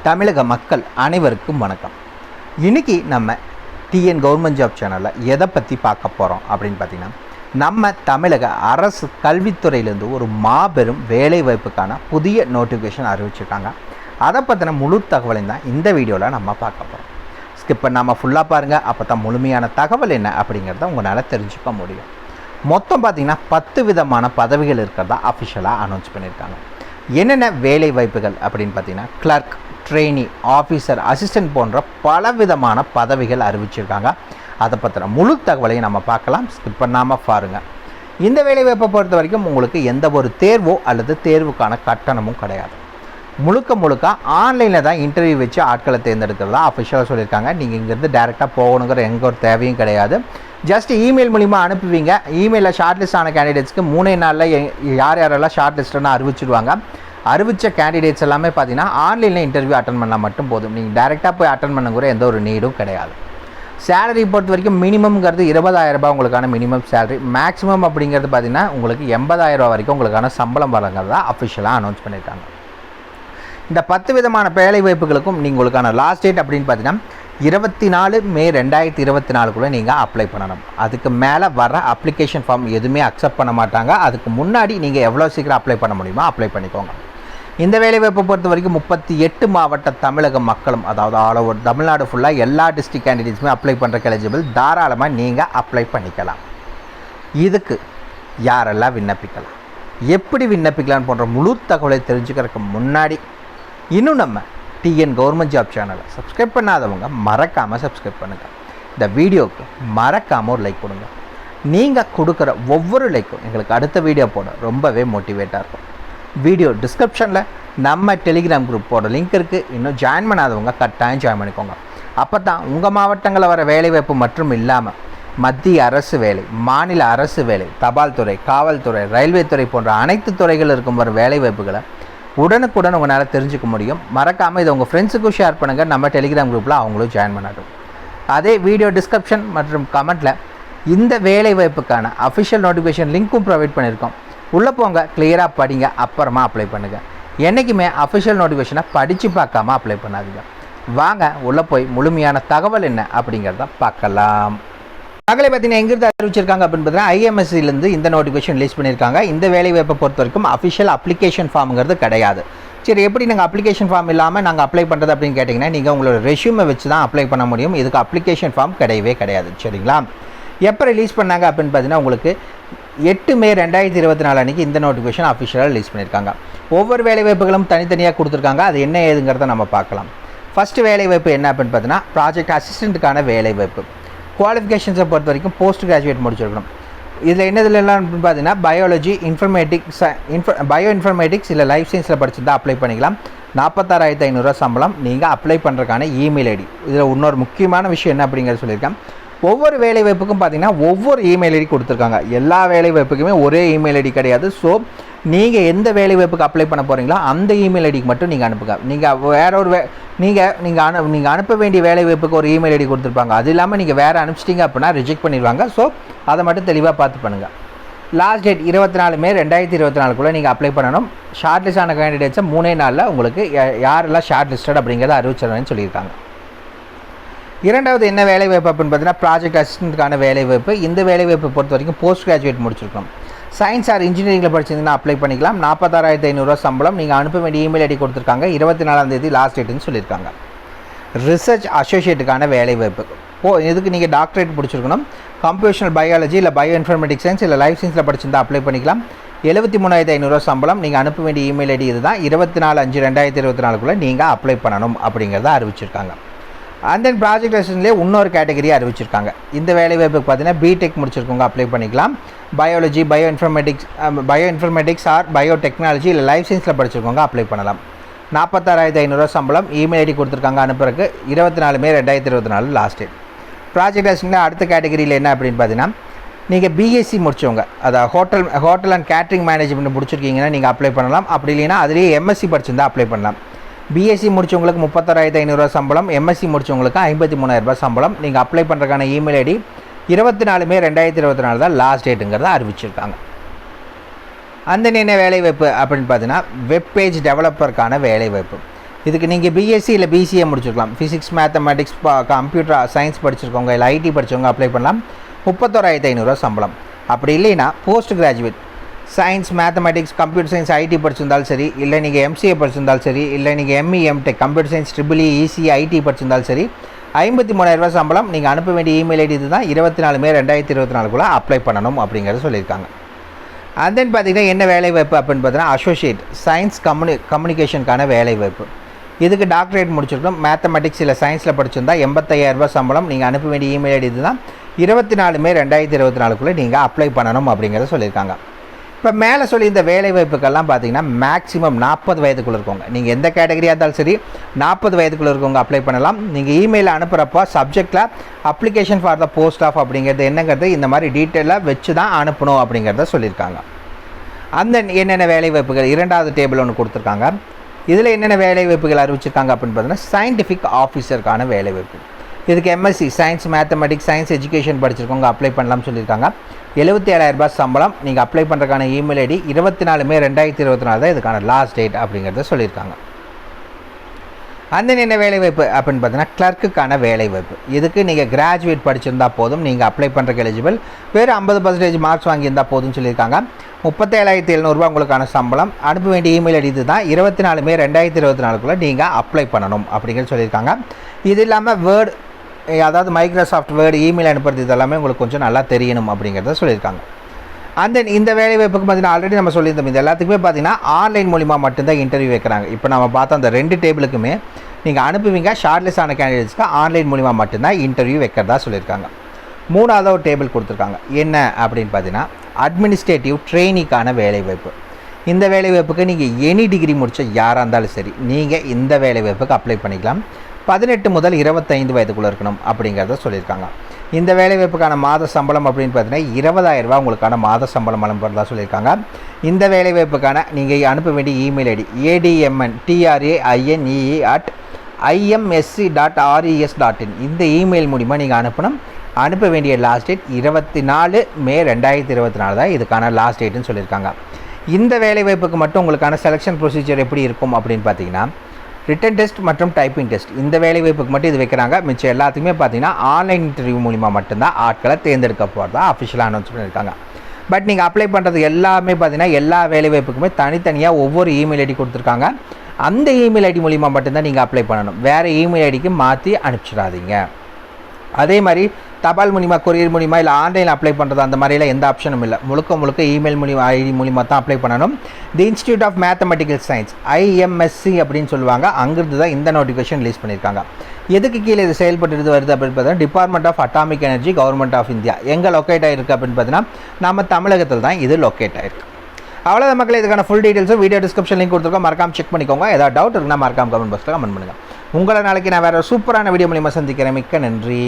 தமிழக மக்கள் அனைவருக்கும் வணக்கம். இன்றைக்கி நம்ம டிஎன் கவர்மெண்ட் ஜாப் சேனலில் எதை பற்றி பார்க்க போகிறோம் அப்படின்னு பார்த்திங்கன்னா, நம்ம தமிழக அரசு கல்வித்துறையிலேருந்து ஒரு மாபெரும் வேலைவாய்ப்புக்கான புதிய நோட்டிஃபிகேஷன் அறிவிச்சிருக்காங்க. அதை பற்றின முழு தகவலையும் தான் இந்த வீடியோவில் நம்ம பார்க்க போகிறோம். ஸ்கிப் பண்ணாமல் ஃபுல்லாக பாருங்கள். அப்போ தான் முழுமையான தகவல் என்ன அப்படிங்கிறத உங்களால் தெரிஞ்சுக்க முடியும். மொத்தம் பார்த்திங்கன்னா 10 விதமான பதவிகள் இருக்கிறதா அஃபிஷியலாக அனௌன்ஸ் பண்ணியிருக்காங்க. என்னென்ன வேலை வாய்ப்புகள் அப்படின்னு பார்த்தீங்கன்னா, கிளர்க், ட்ரெயினி, ஆஃபீஸர், அசிஸ்டன்ட் போன்ற பலவிதமான பதவிகள் அறிவிச்சிருக்காங்க. அதை பற்றின முழு தகவலையும் நம்ம பார்க்கலாம். ஸ்கிப் பண்ணாமல் பாருங்கள். இந்த வேலைவாய்ப்பை பொறுத்த வரைக்கும் உங்களுக்கு எந்த ஒரு தேர்வோ அல்லது தேர்வுக்கான கட்டணமும் கிடையாது. முழுக்க ஆன்லைனில் தான் இன்டர்வியூ வச்சு ஆட்களை தேர்ந்தெடுக்கிறதா அஃபிஷியலாக சொல்லியிருக்காங்க. நீங்கள் இங்கேருந்து டேரெக்டாக போகணுங்கிற எந்த ஒரு தேவையும் கிடையாது. ஜஸ்ட் இமெயில் மூலிமா அனுப்புவீங்க. இமெயிலில் ஷார்ட் லிஸ்ட் ஆன கேண்டிடேட்ஸ்க்கு 3 நாளில் யாரெல்லாம் ஷார்ட் லிஸ்ட்டுன்னு அறிவிச்சிடுவாங்க. அறிவித்த கேண்டிடேட்ஸ் எல்லாமே பார்த்தீங்கன்னா ஆன்லைனில் இன்டர்வியூ அட்டன் பண்ணால் மட்டும் போதும். நீங்கள் டேரெக்டாக போய் அட்டன் பண்ணுங்கிற எந்த ஒரு நீடும் கிடையாது. சேலரி பொறுத்த வரைக்கும் மினிமம்ங்கிறது 20,000 ரூபாய் உங்களுக்கான மினிமம் சேலரி. மேக்ஸிமம் அப்படிங்கிறது பார்த்தீங்கன்னா உங்களுக்கு 80,000 ரூபா வரைக்கும் உங்களுக்கான சம்பளம் வழங்குறதா அஃபிஷியலாக அனௌன்ஸ் பண்ணியிருக்காங்க. இந்த 10 விதமான வேலை வாய்ப்புகளுக்கும் உங்களுக்கான லாஸ்ட் டேட் அப்படின்னு பார்த்தீங்கன்னா 24 மே 2024 நீங்கள் அப்ளை பண்ணணும். அதுக்கு மேலே வர அப்ளிகேஷன் ஃபார்ம் எதுவுமே அக்செப்ட் பண்ண மாட்டாங்க. அதுக்கு முன்னாடி நீங்கள் எவ்வளோ சீக்கிரம் அப்ளை பண்ண முடியுமோ அப்ளை பண்ணிக்கோங்க. இந்த வேலைவாய்ப்பை பொறுத்த வரைக்கும் 38 மாவட்ட தமிழக மக்களும், அதாவது ஆல் ஓவர் தமிழ்நாடு ஃபுல்லாக எல்லா டிஸ்ட்ரிக்ட் கேண்டிடேட்ஸுமே அப்ளை பண்ணுறக்கு எலிஜிபிள். தாராளமாக நீங்கள் அப்ளை பண்ணிக்கலாம். இதுக்கு யாரெல்லாம் விண்ணப்பிக்கலாம், எப்படி விண்ணப்பிக்கலான்னு போன்ற முழு தகவலை தெரிஞ்சுக்கிறதுக்கு முன்னாடி இன்னும் நம்ம டிஎன் கவர்மெண்ட் ஜாப் சேனலை சப்ஸ்கிரைப் பண்ணாதவங்க மறக்காமல் சப்ஸ்கிரைப் பண்ணுங்கள். இந்த வீடியோவுக்கு மறக்காமல் ஒரு லைக் கொடுங்க. நீங்கள் கொடுக்குற ஒவ்வொரு லைக்கும் எங்களுக்கு அடுத்த வீடியோ போட ரொம்பவே மோட்டிவேட்டாக இருக்கும். வீடியோ டிஸ்கிரிப்ஷனில் நம்ம டெலிகிராம் குரூப்போட லிங்க் இருக்குது. இன்னும் ஜாயின் பண்ணாதவங்க கட்டாயம் ஜாயின் பண்ணிக்கோங்க. அப்போ தான் உங்கள் மாவட்டங்களில் வர வேலைவாய்ப்பு மற்றும் இல்லாமல் மத்திய அரசு வேலை, மாநில அரசு வேலை, தபால் துறை, காவல்துறை, ரயில்வே துறை போன்ற அனைத்து துறைகள் இருக்கும் வர வேலைவாய்ப்புகளை உடனுக்குடன் உங்களால் தெரிஞ்சுக்க முடியும். மறக்காமல் இதை உங்கள் ஃப்ரெண்ட்ஸுக்கும் ஷேர் பண்ணுங்கள். நம்ம டெலிகிராம் குரூப்பில் அவங்களும் ஜாயின் பண்ணட்டும். அதே வீடியோ டிஸ்கிரிப்ஷன் மற்றும் கமெண்ட்டில் இந்த வேலைவாய்ப்புக்கான அஃபிஷியல் நோட்டிஃபிகேஷன் லிங்க்கும் ப்ரொவைட் பண்ணியிருக்கோம். உள்ளே போங்க, கிளியராக படிங்க, அப்புறமா அப்ளை பண்ணுங்கள். என்றைக்குமே அஃபிஷியல் நோட்டிஃபிகேஷனை படித்து பார்க்காம அப்ளை பண்ணாதீங்க. வாங்க உள்ளே போய் முழுமையான தகவல் என்ன அப்படிங்கிறத பார்க்கலாம். மகளை பார்த்தீங்கன்னா எங்கிருந்து அறிவிச்சிருக்காங்க அப்படின்னு பார்த்தீங்கன்னா ஐஎம்எஸ்சிலேருந்து இந்த நோட்டிஃபிகேஷன் ரிலீஸ் பண்ணியிருக்காங்க. இந்த வேலைவாய்ப்பை பொறுத்த வரைக்கும் அஃபிஷியல் அப்ளிகேஷன் ஃபார்முங்கிறது கிடையாது. சரி, எப்படி நாங்கள் அப்ளிகேஷன் ஃபார்ம் இல்லாமல் நாங்கள் அப்ளை பண்ணுறது அப்படின்னு கேட்டிங்கன்னா, நீங்கள் உங்களோட ரெஷ்யூமை வச்சு தான் அப்ளை பண்ண முடியும். இதுக்கு அப்ளிகேஷன் ஃபார்ம் கிடையவே கிடையாது. சரிங்களா? எப்போ ரிலீஸ் பண்ணாங்க அப்படின்னு பார்த்தீங்கன்னா, உங்களுக்கு 8 மே 2024 அன்றைக்கி இந்த நோட்டிஃபிகேஷன் அஃபிஷியலாக ரிலீஸ் பண்ணியிருக்காங்க. ஒவ்வொரு வேலைவாய்ப்புகளும் தனித்தனியாக கொடுத்துருக்காங்க. அது என்ன ஏதுங்கிறத நம்ம பார்க்கலாம். ஃபஸ்ட்டு வேலைவாய்ப்பு என்ன அப்படின்னு பார்த்தீங்கன்னா, ப்ராஜெக்ட் அசிஸ்டண்ட்டுக்கான வேலைவாய்ப்பு. குவாலிஃபிகேஷன்ஸை பொறுத்த வரைக்கும் போஸ்ட் கிராஜுவேட் முடிச்சிருக்கணும். இதில் என்னதுலாம் அப்படின்னு பார்த்தீங்கன்னா, பயாலஜி, பயோ இன்ஃபர்மேட்டிக்ஸ் இல்லை லைஃப் சயின்ஸில் படிச்சிருந்தால் அப்ளை பண்ணிக்கலாம். 46,500 ரூபா சம்பளம். நீங்கள் அப்ளை பண்ணுறதுக்கான இமெயில் ஐடி. இதில் இன்னொரு முக்கியமான விஷயம் என்ன அப்படிங்கிறத சொல்லியிருக்கேன். ஒவ்வொரு வேலைவாய்ப்புக்கும் பார்த்தீங்கன்னா ஒவ்வொரு இமெயில் ஐடி கொடுத்துருக்காங்க. எல்லா வேலைவாய்ப்புக்குமே ஒரே இமெயில் ஐடி கிடையாது. ஸோ நீங்கள் எந்த வேலைவாய்ப்புக்கு அப்ளை பண்ண போகிறீங்களோ அந்த இமெயில் ஐடிக்கு மட்டும் நீங்கள் அனுப்புங்க. நீங்கள் வேற ஒரு நீங்கள் அனுப்ப வேண்டிய வேலைவாய்ப்புக்கு ஒரு இமெயில் ஐடி கொடுத்துருப்பாங்க. அது இல்லாமல் நீங்கள் வேறு அனுப்பிச்சிட்டிங்க அப்படின்னா ரிஜெக்ட் பண்ணிடுவாங்க. ஸோ அதை மட்டும் தெளிவாக பார்த்து பண்ணுங்கள். லாஸ்ட் டேட் 24 மே 2024 நீங்கள் அப்ளை பண்ணணும். ஷார்ட் லிஸ்ட் ஆன கேண்டிடேட்ஸை 3 நாளில் உங்களுக்கு யாரெல்லாம் ஷார்ட் லிஸ்டட் அப்படிங்கிறத அறிவிச்சிடணும்னு சொல்லியிருக்காங்க. இரண்டாவது என்ன வேலைவாய்ப்பு அப்படின்னு பார்த்தீங்கன்னா, ப்ராஜெக்ட் அசிஸ்டண்ட்டுக்கான வேலைவாய்ப்பு. இந்த வேலைவாய்ப்பை பொறுத்த வரைக்கும் போஸ்ட் கிராஜுவேட் முடிச்சிருக்கோம். சயின்ஸ் ஆர் இன்ஜினியரிங்கில் படிச்சிருந்தீங்கன்னா அப்ளை பண்ணிக்கலாம். 46,500 ரூபா சம்பளம். நீங்கள் அனுப்ப வேண்டிய இமெயில் ஐடி கொடுத்துருக்காங்க. 24ஆம் தேதி லாஸ்ட் டேட்டுன்னு சொல்லியிருக்காங்க. ரிசர்ச் அசோசியேட்டுக்கான வேலைவாய்ப்பு. இதுக்கு நீங்கள் டாக்டரேட் முடிச்சிருக்கணும். கம்ப்யூட்டர் பயாலஜி இல்லை பயோ இன்ஃபர்மேட்டிக்ஸ் சயின்ஸ் இல்லை லைஃப் சயின்ஸில் படிச்சிருந்தா அப்ளை பண்ணிக்கலாம். 73,500 ரூபா சம்பளம். நீங்கள் அனுப்ப வேண்டிய இமெயில் ஐடி இதுதான். 24/5/2024 நீங்கள் அப்ளை பண்ணணும் அப்படிங்கிறத அறிவிச்சிருக்காங்க. அண்ட் தென் ப்ராஜெக்ட் அசிஸ்டன்ட்லேயே இன்னொரு கேட்டகரி அறிவிச்சிருக்காங்க. இந்த வேலைவாய்ப்புக்கு பார்த்தீங்கன்னா பிடெக் முடிச்சிருக்கவங்க அப்ளை பண்ணிக்கலாம். Biology, bio informatics R bio technology இல்லை லைஃப் சயின்ஸில் படிச்சிருக்கவங்க அப்ளை பண்ணலாம். 46,500 ரூபா சம்பளம். இமெயில் ஐடி கொடுத்துருக்காங்க அனுப்புறதுக்கு. 24 மே 2024 லாஸ்ட் டேட். ப்ராஜெக்ட் அசிஸ்டன்ட்டில் அடுத்த கேட்டகரியில் என்ன அப்படின்னு பார்த்தீங்கன்னா, நீங்கள் பிஎஸ்சி முடிச்சவங்க, அதாவது ஹோட்டல் அண்ட் கேட்ரிங் மேனேஜ்மெண்ட் முடிச்சிருக்கீங்கன்னா நீங்கள் அப்ளை பண்ணலாம். அப்படி இல்லைன்னா அதிலேயே எம்எஸ்சி படிச்சிருந்தால் அப்ளை பண்ணலாம். பிஎஸ்சி முடித்தவங்களுக்கு 36,500 ரூபா சம்பளம். எம்எஸ்சி முடித்தவங்களுக்கு 53,000 ரூபா சம்பளம். நீங்கள் அப்ளை பண்ணுறதுக்கான இமெயில் ஐடி 24 மே 2024 தான் லாஸ்ட் டேட்டுங்கிறத அறிவிச்சிருக்காங்க. அந்த என்ன வேலைவாய்ப்பு அப்படின்னு பார்த்தீங்கன்னா, வெப் பேஜ் டெவலப்பருக்கான வேலைவாய்ப்பு. இதுக்கு நீங்கள் பிஎஸ்சி இல்லை பிசிஏ முடிச்சிருக்கலாம். ஃபிசிக்ஸ், மேத்தமெட்டிக்ஸ், கம்ப்யூட்டர் சயின்ஸ் படிச்சிருக்கவங்க இல்லை ஐடி படித்தவங்க அப்ளை பண்ணலாம். 31,500 சம்பளம். அப்படி இல்லைன்னா post graduate science, mathematics, computer science, IT படிச்சிருந்தாலும் சரி, இல்லை நீங்கள் எம்சிஏ படிச்சிருந்தாலும் சரி, இல்லை நீங்கள் ME, MTech, computer science, triple E, EC, IT படிச்சிருந்தாலும் சரி, 53,000 சம்பளம். நீங்கள் அனுப்ப வேண்டிய இமெயில் ஐடி இது தான். 24 மே 2024 அப்ளை பண்ணணும் அப்படிங்கிறத சொல்லியிருக்காங்க. அண்ட் தென் பார்த்திங்கன்னா என்ன வேலைவாய்ப்பு அப்படின்னு பார்த்தீங்கன்னா அசோசியேட் சயின்ஸ் கம்யூனிகேஷனுக்கான வேலைவாய்ப்பு. இதுக்கு டாக்டரேட் முடிச்சிருக்கணும். மேத்தமெட்டிக்ஸ் இல்லை சயின்ஸில் படிச்சிருந்தால் 85,000 சம்பளம். நீங்கள் அனுப்ப வேண்டிய இமெயில் ஐடி இது தான். 24 மே 2024 நீங்கள் அப்ளை பண்ணணும் அப்படிங்கிறத சொல்லியிருக்காங்க. இப்போ மேலே சொல்லி இந்த வேலைவாய்ப்புக்கெல்லாம் பார்த்தீங்கன்னா மேக்ஸிமம் 40 வயதுக்குள்ளே இருக்கவங்க, நீங்கள் எந்த கேட்டகரியாக இருந்தாலும் சரி 40 வயதுக்குள்ளே இருக்கவங்க அப்ளை பண்ணலாம். நீங்கள் இமெயில் அனுப்புகிறப்போ சப்ஜெக்டில் application for the post of அப்படிங்கிறது என்னங்கிறது இந்த மாதிரி டீட்டெயிலாக வச்சு தான் அனுப்பணும் அப்படிங்கிறத சொல்லியிருக்காங்க. அந்த என்னென்ன வேலைவாய்ப்புகள் 2வது டேபிள் ஒன்று கொடுத்துருக்காங்க. இதில் என்னென்ன வேலைவாய்ப்புகள் அறிவிச்சிருக்காங்க அப்படின்னு பார்த்தீங்கன்னா சயின்டிஃபிக் ஆஃபீஸருக்கான வேலைவாய்ப்பு. இதுக்கு MSc science, mathematics, science education படிச்சிருக்கவங்க அப்ளை பண்ணலாம்னு சொல்லியிருக்காங்க. 77,000 சம்பளம். நீங்கள் அப்ளை பண்ணுறதுக்கான இமெயில் ஐடி 24 மே 2024 தான் இதுக்கான லாஸ்ட் டேட் அப்படிங்கிறத சொல்லியிருக்காங்க. அந்த என்ன வேலைவாய்ப்பு அப்படின்னு பார்த்தீங்கன்னா கிளர்க்குக்கான வேலைவாய்ப்பு. இதுக்கு நீங்கள் கிராஜுவேட் படிச்சிருந்தால் போதும், நீங்கள் அப்ளை பண்ணுறக்கு எலிஜிபிள். வேறு 50% மார்க்ஸ் வாங்கியிருந்தால் போதும்னு சொல்லியிருக்காங்க. 37,700 உங்களுக்கான சம்பளம். அனுப்ப வேண்டிய இமெயில் ஐடி இது தான். 24 மே 2024 நீங்கள் அப்ளை பண்ணணும் அப்படிங்கிறது சொல்லியிருக்காங்க. இது இல்லாமல் வேர்டு, அதாவது மைக்ரோசாஃப்ட் வேர்டு, இமெயில் அனுப்புறது இதெல்லாமே உங்களுக்கு கொஞ்சம் நல்லா தெரியணும் அப்படிங்கிறத சொல்லியிருக்காங்க. அந்த இந்த வேலைவாய்ப்புக்கு பார்த்தீங்கன்னா ஆல்ரெடி நம்ம சொல்லியிருந்தோம், இது எல்லாத்துக்குமே பார்த்தீங்கன்னா ஆன்லைன் மூலிமா மட்டும்தான் இன்டர்வியூ வைக்கிறாங்க. இப்போ நம்ம பார்த்தா அந்த 2 டேபிளுக்குமே நீங்கள் அனுப்புவீங்க. ஷார்ட்லிஸ்ட் ஆன கேண்டிடேட்ஸ்க்கு ஆன்லைன் மூலிமா மட்டும்தான் இன்டர்வியூ வைக்கிறதா சொல்லியிருக்காங்க. 3வது ஒரு டேபிள் கொடுத்துருக்காங்க. என்ன அப்படின்னு பார்த்தீங்கன்னா அட்மினிஸ்ட்ரேட்டிவ் ட்ரெயினிக்கான வேலைவாய்ப்பு. இந்த வேலைவாய்ப்புக்கு நீங்கள் எனி டிகிரி முடித்த யாராக இருந்தாலும் சரி நீங்கள் இந்த வேலைவாய்ப்புக்கு அப்ளை பண்ணிக்கலாம். 18 முதல் 25 வயதுக்குள்ளே இருக்கணும் அப்படிங்கிறத சொல்லியிருக்காங்க. இந்த வேலைவாய்ப்புக்கான மாத சம்பளம் அப்படின்னு பார்த்தீங்கன்னா 20,000 உங்களுக்கான மாத சம்பளம் அனுப்புறதா சொல்லியிருக்காங்க. இந்த வேலைவாய்ப்புக்கான நீங்கள் அனுப்ப வேண்டிய இமெயில் ஐடி admn@imsc.res.in இந்த இமெயில் மூலிமா நீங்கள் அனுப்பணும். அனுப்ப வேண்டிய லாஸ்ட் டேட் 24 மே 2024 தான் இதுக்கான லாஸ்ட் டேட்டுன்னு சொல்லியிருக்காங்க. இந்த வேலைவாய்ப்புக்கு மட்டும் உங்களுக்கான செலெக்ஷன் ப்ரொசீஜர் எப்படி இருக்கும் அப்படின்னு பார்த்தீங்கன்னா ரிட்டன் டெஸ்ட் மற்றும் டைப்பிங் டெஸ்ட் இந்த வேலைவாய்ப்புக்கு மட்டும் இது வைக்கிறாங்க. மிச்சம் எல்லாத்துக்குமே பார்த்தீங்கன்னா ஆன்லைன் இன்டர்வியூ மூலிமா மட்டும்தான் ஆட்களை தேர்ந்தெடுக்க போகிறதா அஃபிஷியலாக அனௌன்ஸ் பண்ணியிருக்காங்க. பட் நீங்கள் அப்ளை பண்ணுறது எல்லாமே பார்த்தீங்கன்னா எல்லா வேலைவாய்ப்புக்குமே தனித்தனியாக ஒவ்வொரு இமெயில் ஐடி கொடுத்துருக்காங்க. அந்த இமெயில் ஐடி மூலிமா மட்டும்தான் நீங்கள் அப்ளை பண்ணணும். வேறு இமெயில் ஐடிக்கு மாற்றி அனுப்பிச்சிடாதீங்க. அதே மாதிரி தபால் மூலிமா, கொரியர் மூலிமா, இல்லை ஆன்லைன் அப்ளை பண்ணுறது அந்த மாதிரிலாம் எந்த ஆப்ஷனும் இல்லை. முழுக்க இமெயில் மூலிமா ஐடி மூலிமா தான் அப்ளை பண்ணணும். The institute of mathematical science IMSC அப்படின்னு சொல்லுவாங்க. அங்கிருந்து தான் இந்த நோட்டிஃபிகேஷன் ரிலீஸ் பண்ணியிருக்காங்க. எதுக்கு கீழே இது செயல்பட்டு வருது அப்படின்னு பார்த்தீங்கன்னா department of atomic energy, government of India. எங்கே லொக்கேட் ஆகிருக்கு அப்படின்னு பார்த்தீங்கன்னா நம்ம தமிழகத்தில் தான் இது லொக்கேட் ஆகிருக்கு. அவ்வளோதான் மக்களே. இதுக்கான ஃபுல் டீட்டெயில்ஸும் வீடியோ டிஸ்கிரிப்ஷன் லிங்க் கொடுத்துருக்கோம். மறக்காம செக் பண்ணிக்கோங்க. ஏதாவது டவுட் இருக்குன்னா மறக்காம கமெண்ட் பாக்ஸில் கமெண்ட் பண்ணுங்கள். உங்களை நாளைக்கு நான் வேறு சூப்பரான வீடியோ மூலிமா சந்திக்கிறேன். மிக்க நன்றி.